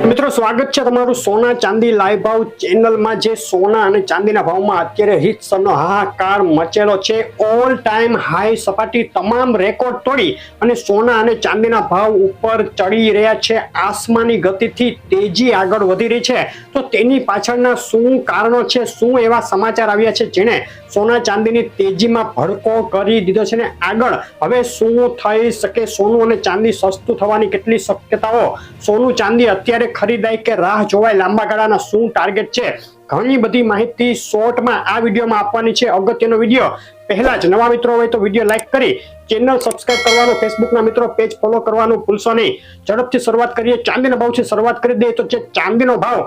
મિત્રો સ્વાગત છે તમારું સોના ચાંદી લાઈવ ભાવ ચેનલમાં। જે સોના અને ચાંદીના ભાવમાં અત્યારે રીતસરનો હાહાકાર મચેલો છે। ઓલ ટાઈમ હાઈ સપાટી તમામ રેકોર્ડ તોડી અને સોના અને ચાંદીના ભાવ ઉપર ચડી રહ્યા છે। આસમાની ગતિથી તેજી આગળ વધી રહી છે। તો તેની પાછળના શું કારણો છે, શું એવા સમાચાર આવ્યા છે જેને સોના ચાંદીની તેજીમાં ભડકો કરી દીધો છે ને આગળ હવે શું થઈ શકે, સોનું અને ચાંદી સસ્તું થવાની કેટલી શક્યતાઓ, સોનું ચાંદી અત્યારે ખરીદાય કે રાહ જોવાય, લાંબા ગાળાના શું ટાર્ગેટ છે, ઘણી બધી માહિતી શોર્ટમાં આ વિડીયોમાં આપવાની છે। અગત્યનો વિડીયો। પહેલા જ નવા મિત્રો હોય તો વિડીયો લાઈક કરી ચેનલ સબસ્ક્રાઇબ કરવાનું, ફેસબુકના મિત્રો પેજ ફોલો કરવાનું ભૂલશો નહીં। ઝડપથી શરૂઆત કરીએ। ચાંદીના ભાવથી શરૂઆત કરી દઈએ તો જે ચાંદીનો ભાવ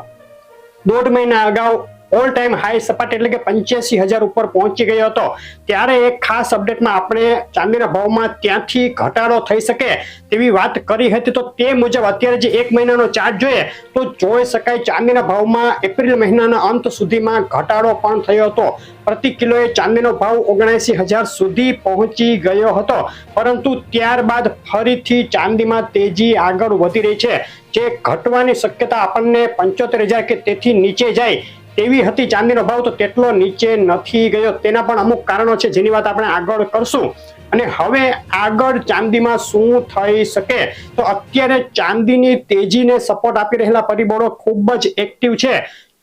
1.5 મહિના અગાઉ ઓલ ટાઈમ હાઈ સપાટી એટલે કે 85,000 ઉપર પહોંચી ગયો હતો, ત્યારે એક ખાસ અપડેટમાં આપણે ચાંદીના ભાવમાં ત્યાંથી ઘટાડો થઈ શકે તેવી વાત કરી હતી। તો તે મુજબ અત્યારે જે એક મહિનાનો ચાર્ટ જોઈએ તો જોઈ શકાય ચાંદીના ભાવમાં એપ્રિલ મહિનાના અંત સુધીમાં ઘટાડો પણ થયો હતો। પ્રતિ કિલોએ ચાંદીનો ભાવ 79,000 સુધી પહોંચી ગયો હતો, પરંતુ ત્યારબાદ ફરીથી ચાંદીમાં તેજી આગળ વધી રહી છે। જે ઘટવાની શક્યતા આપણને 75,000 કે તેથી નીચે જાય તેવી હતી ચાંદીનો ભાવ, તો તેટલો નીચે નથી ગયો। તેના પણ અમુક કારણો છે જેની વાત આપણે આગળ કરશું। અને હવે આગળ ચાંદીમાં શું થઈ શકે, તો અત્યારે ચાંદીની તેજીને સપોર્ટ આપી રહેલા પરિબળો ખૂબ જ એક્ટિવ છે।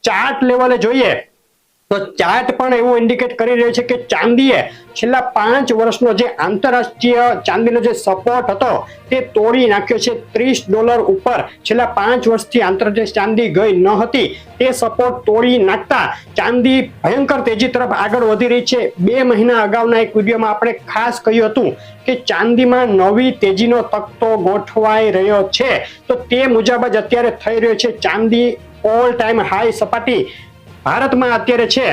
ચાર્ટ લેવલે જોઈએ તો ચાર્ટ પણ એવું ઇન્ડિકેટ કરી રહ્યો છે કે ચાંદીએ છેલ્લા 5 વર્ષનો જે આંતરરાષ્ટ્રીય ચાંદીનો જે સપોર્ટ હતો તે તોડી નાખ્યો છે। $30 ઉપર છેલ્લા 5 વર્ષથી આંતરરાષ્ટ્રીય ચાંદી ગઈ ન હતી, તે સપોર્ટ તોડી નાખતા ચાંદી ભયંકર તેજી તરફ આગળ વધી રહી છે। 2 મહિના અગાઉના એક વિડીયોમાં આપણે ખાસ કહ્યું હતું કે ચાંદીમાં નવી તેજીનો તખતો ગોઠવાઈ રહ્યો છે, તો તે મુજબ જ અત્યારે થઈ રહ્યો છે। ચાંદી ઓલ ટાઈમ હાઈ સપાટી ભારતમાં અત્યારે છે,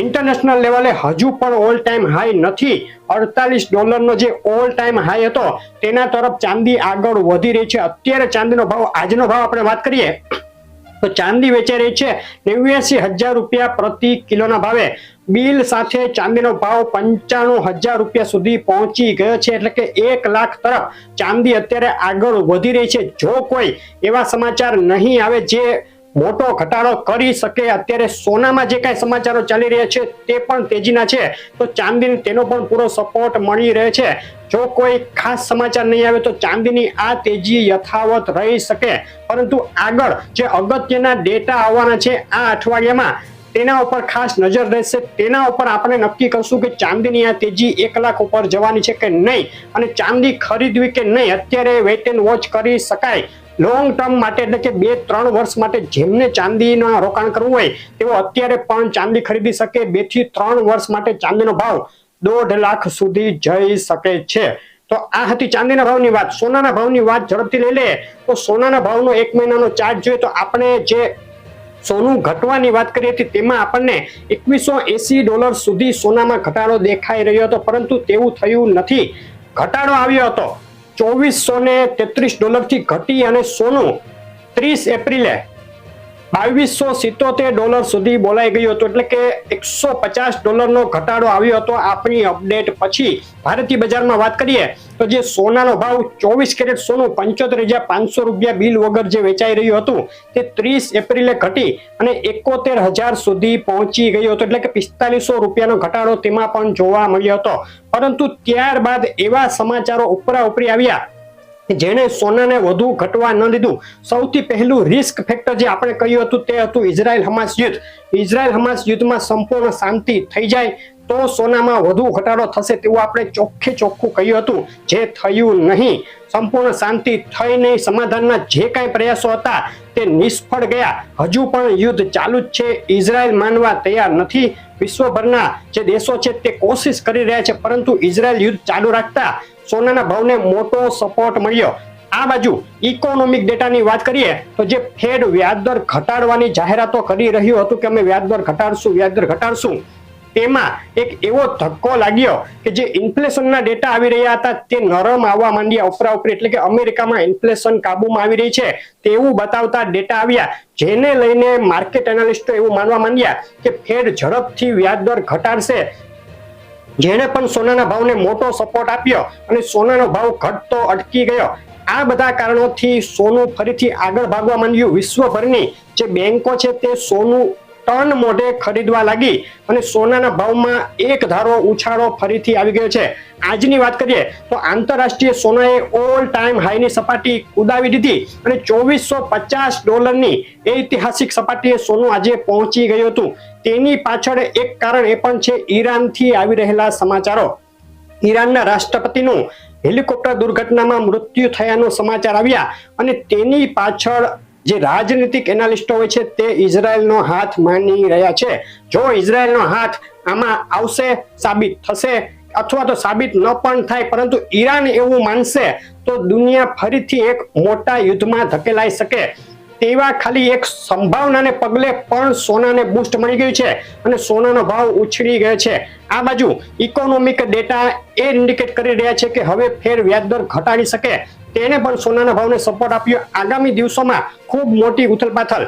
ઇન્ટરનેશનલ લેવલે હજુ પણ ઓલ ટાઈમ હાઈ નથી। $48 નો જે ઓલ ટાઈમ હાઈ હતો તેના તરફ ચાંદી આગળ વધી રહી છે। અત્યારે ચાંદીનો ભાવ, આજનો ભાવ આપણે વાત કરીએ તો ચાંદી વેચાઈ રહી છે 89,000 રૂપિયા પ્રતિ કિલોના ભાવે। બિલ સાથે ચાંદીનો ભાવ 95,000 રૂપિયા સુધી પહોંચી ગયો છે, એટલે કે 1 લાખ તરફ ચાંદી અત્યારે આગળ વધી રહી છે। જો કોઈ એવા સમાચાર નહીં આવે જે મોટો ઘટાડો કરી શકે, અત્યારે સોનામાં જે કાંઈ સમાચારો ચાલી રહ્યા છે તે પણ તેજીના છે, તો ચાંદીને તેનો પણ પૂરો સપોર્ટ મળી રહે છે। જો કોઈ ખાસ સમાચાર નહીં આવે તો ચાંદીની આ તેજી યથાવત રહી શકે, પરંતુ આગળ જે અગત્યના ડેટા આવવાના છે આ અઠવાડિયામાં તેના ઉપર ખાસ નજર રહેશે। તેના ઉપર આપણે નક્કી કરશું કે ચાંદીની આ તેજી 1 લાખ ઉપર જવાની છે કે નહીં, અને ચાંદી ખરીદવી કે નહીં। અત્યારે વેઇટ એન્ડ વોચ કરી શકાય। લોંગ ટર્મ માટે એટલે કે 2-3 વર્ષ માટે જેમને ચાંદીમાં રોકાણ કરવું હોય તેઓ અત્યારે પણ ચાંદી ખરીદી શકે। 2 થી 3 વર્ષ માટે ચાંદીનો ભાવ 1.5 લાખ સુધી જઈ શકે છે। તો આ હતી ચાંદીના ભાવની વાત। સોનાના ભાવની વાત ઝડપથી લઈ લે તો સોનાના ભાવનો 1 મહિનાનો ચાર્ટ જોઈએ તો આપણે જે સોનું ઘટવાની વાત કરી હતી તેમાં આપણને $2180 સુધી સોનામાં ઘટાડો દેખાઈ રહ્યો હતો, પરંતુ તેવું થયું નથી। ઘટાડો આવ્યો હતો $2,433 થી ઘટી અને સોનું 30 એપ્રિલે $2,277 સુધી બોલાઈ ગયું હતું, એટલે કે $150 નો ઘટાડો આવ્યો હતો આપણી અપડેટ પછી। ભારતીય બજારમાં વાત કરીએ તો જે સોનાનો ભાવ 24 કેરેટ સોનું 75,500 રૂપિયા બિલ વગર જે વેચાઈ રહ્યું હતું તે 30 એપ્રિલે ઘટી અને 71,000 સુધી પહોંચી ગયું હતું, એટલે કે $4500 રૂપિયાનો ઘટાડો તેમાં પણ જોવા મળ્યો હતો। પરંતુ ત્યારબાદ એવા સમાચારો ઉપરા ઉપરી આવ્યા જેને સોનાને વધુ ઘટવા ન દીધું। સૌથી પહેલું રિસ્ક ફેક્ટર જે આપણે કહ્યું હતું તે હતું ઇઝરાયલ હમાસ યુદ્ધ। ઇઝરાયલ હમાસ યુદ્ધમાં સંપૂર્ણ શાંતિ થઈ જાય તો સોનામાં વધુ ઘટાડો થશે તેવું આપણે ચોખ્ખું કહ્યું હતું, જે થયું નહીં। સંપૂર્ણ શાંતિ થઈ નહીં, સમાધાનના જે કાંઈ પ્રયાસો હતા તે નિષ્ફળ ગયા। હજુ પણ યુદ્ધ ચાલુ જ છે, ઇઝરાયલ માનવા તૈયાર નથી। વિશ્વભરના જે દેશો છે તે કોશિશ કરી રહ્યા છે, પરંતુ ઇઝરાયલ યુદ્ધ ચાલુ રાખતા સોનાના ભાવને મોટો સપોર્ટ મળ્યો। આ બાજુ ઇકોનોમિક ડેટાની વાત કરીએ તો જે ફેડ વ્યાજદર ઘટાડવાની જાહેરાતો કરી રહ્યું હતું કે અમે વ્યાજદર ઘટાડશું, તેમાં એક એવો ધક્કો લાગ્યો કે જે ઇન્ફ્લેશનના ડેટા આવી રહ્યા હતા તે નરમ આવવા માંડ્યા ઉપરા ઉપરી, એટલે કે અમેરિકામાં ઇન્ફ્લેશન કાબુમાં આવી રહી છે તેવું બતાવતા ડેટા આવ્યા, જેને લઈને માર્કેટ એનાલિસ્ટો એવું માનવા માંડ્યા કે ફેડ ઝડપથી વ્યાજદર ઘટાડશે। જેણે પણ સોનાના ભાવને મોટો સપોર્ટ આપ્યો અને સોનાનો ભાવ ઘટતો અટકી ગયો. આ બધા કારણોથી સોનું ફરીથી આગળ ભાગવા માંડ્યું. વિશ્વભરની જે બેંકો છે તે સોનું ટન મોઢે ખરીદવા લાગી અને સોનાના ભાવમાં એક ધારો ઉછાળો ફરીથી આવી ગયો છે. આજની વાત કરીએ તો આંતરરાષ્ટ્રીય સોનાએ ઓલ ટાઈમ હાઈની સપાટી કુદાવી દીધી અને $2450ની ઐતિહાસિક સપાટીએ સોનું આજે પહોંચી ગયું હતું. તેની પાછળ એક કારણ એ પણ છે ઈરાનથી આવી રહેલા સમાચારો. ઈરાનના રાષ્ટ્રપતિનું હેલિકોપ્ટર દુર્ઘટનામાં મૃત્યુ થયાનો સમાચાર આવ્યા અને તેની પાછળ જે રાજનીતિક એનાલિસ્ટો હોય છે તે ઇઝરાયલનો હાથ માની રહ્યા છે. જો ઇઝરાયલનો હાથ આમાં આવશે, સાબિત થશે અથવા તો સાબિત ન પણ થાય પરંતુ ઈરાન એવું માનશે તો દુનિયા ફરીથી એક મોટા યુદ્ધમાં ધકેલાઈ શકે તેવા ખાલી એક સંભાવનાને પગલે પણ સોનાને બૂસ્ટ મળી ગયું છે અને સોનાનો ભાવ ઉછળી ગયો છે. આ બાજુ ઇકોનોમિક ડેટા એ ઇન્ડિકેટ કરી રહ્યા છે કે હવે ફેર વ્યાજદર ઘટાડી શકે. તેને પણ સોનાના ભાવને સપોર્ટ આપ્યો. આગામી દિવસોમાં ખૂબ મોટી ઉથલપાથલ.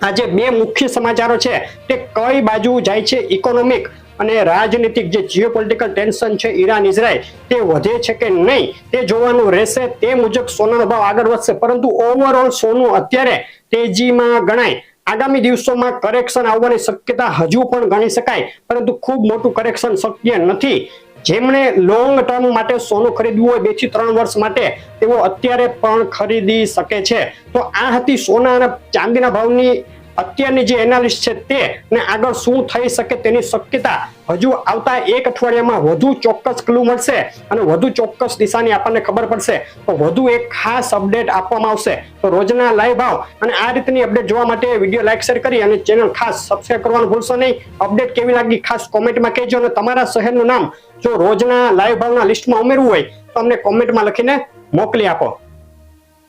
આજે બે મુખ્ય સમાચારો છે તે કઈ બાજુ જાય છે, ઇકોનોમિક અને રાજનીતિક જે જીઓપોલિટિકલ ટેન્શન છે ઈરાન ઇઝરાયલ તે વધે છે કે નહીં તે જોવાનું રહેશે. તે મુજબ સોનાનો ભાવ આગળ વધશે પરંતુ ઓવરઓલ સોનું અત્યારે તેજીમાં ગણાય. આગામી દિવસોમાં કરેક્શન આવવાની શક્યતા હજુ પણ ગણી શકાય પરંતુ ખૂબ મોટું કરેક્શન શક્ય નથી. જેમણે લોંગ ટર્મ માટે સોનું ખરીદવું હોય 2 થી 3 વર્ષ માટે તેઓ અત્યારે પણ ખરીદી શકે છે. તો આ હતી સોના અને ચાંદીના ભાવની અત્યારની જે એનાલિસ્ટ છે તે ને આગળ શું થઈ શકે તેની શક્યતા હજુ આવતા એક અઠવાડિયામાં વધુ ચોક્કસ ક્લુ મળશે અને વધુ ચોક્કસ દિશાની આપણને ખબર પડશે તો વધુ એક ખાસ અપડેટ આપવામાં આવશે. તો રોજના લાઈવ ભાવ અને આ રીતની અપડેટ જોવા માટે વિડીયો લાઈક શેર કરી અને ચેનલ ખાસ સબસ્ક્રાઇબ કરવાનું ભૂલશો નહીં. અપડેટ કેવી લાગી ખાસ કોમેન્ટમાં કહેજો અને તમારા શહેરનું નામ જો રોજના લાઈવ ભાવના લિસ્ટમાં ઉમેરવું હોય તો અમને કોમેન્ટમાં લખીને મોકલી આપો.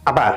આભાર.